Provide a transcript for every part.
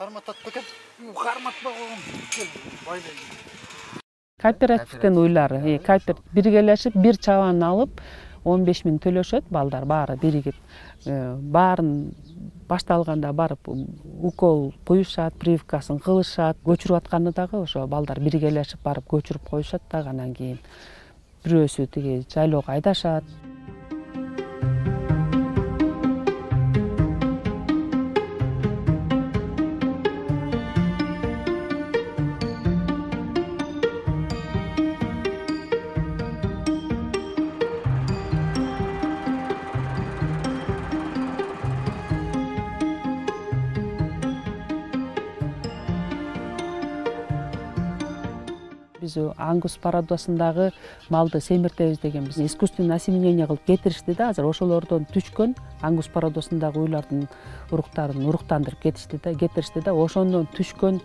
Карматат бекен. Карматпа койгон. Байлайт. Кооперативден уйлары, кооператив биргелешип бир чабан алып 15 000 төлөшөт, балдар баары биригип. Баарын башталганда барып укол куюшат, прививкасын кылышат. Көчүрүп атканы дагы ошо балдар биргелешип барып көчүрүп коюшат дагы, анан кийин бирөөсү тиги жайлоого айдашат. Биз ангус породасындагы малды семиртебиз деген биз искусственный осеменение кылып кетиришти да, азыр ошолордон түшкөн ангус породасындагы уйлардын уруктарын уруктандырып кетиришти да, ошондон түшкөн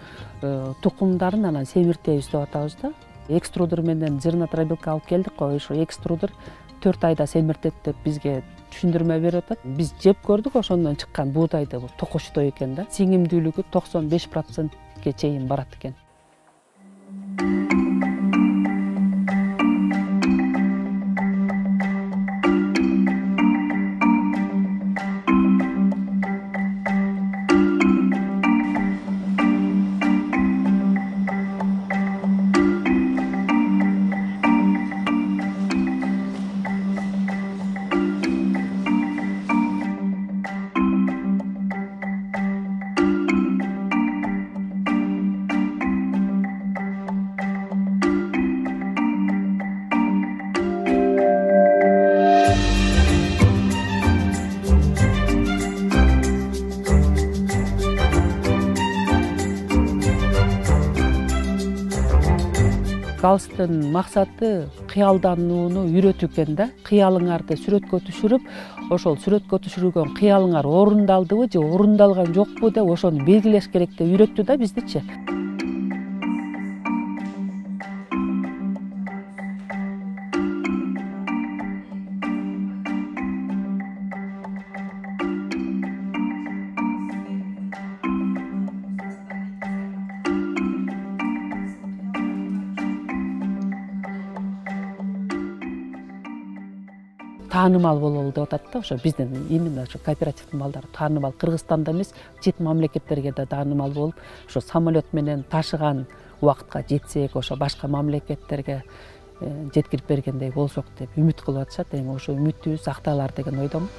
тукумдарын анан семиртебиз деп атабыз да. Экструдер менен зернотробилка алып келдик го, ошо экструдер 4 айда семиртет деп бизге түшүндүрмө берип атат. Биз жеп көрдүк, ошондон чыккан буудайды бул токочтой экен да. Сиңимдүүлүгү 95%ке чейин барат экен. Галстын максаты кыялданууну үйрөтүү экен да. Кыялыңарды сүрөткө түшүрүп, ошол сүрөткө түшүрүлгөн кыялыңар орундалдыбы же орундалган жокпу деп ошону белгилеш керек деп үйрөттү да биздичи. Таанымал бололу деп атат да, ошо биздин именно ошо кооперативдин балдары таанымал, Кыргызстанда эмес, чет мамлекеттерге да таанымал болуп, ошо самолет менен ташыган убакытка жетсек, ошо башка мамлекеттерге жеткирип бергендей болсок деп үмүт кылып атышат. Эми ошо үмүтүбүз акталар деген ойдомун.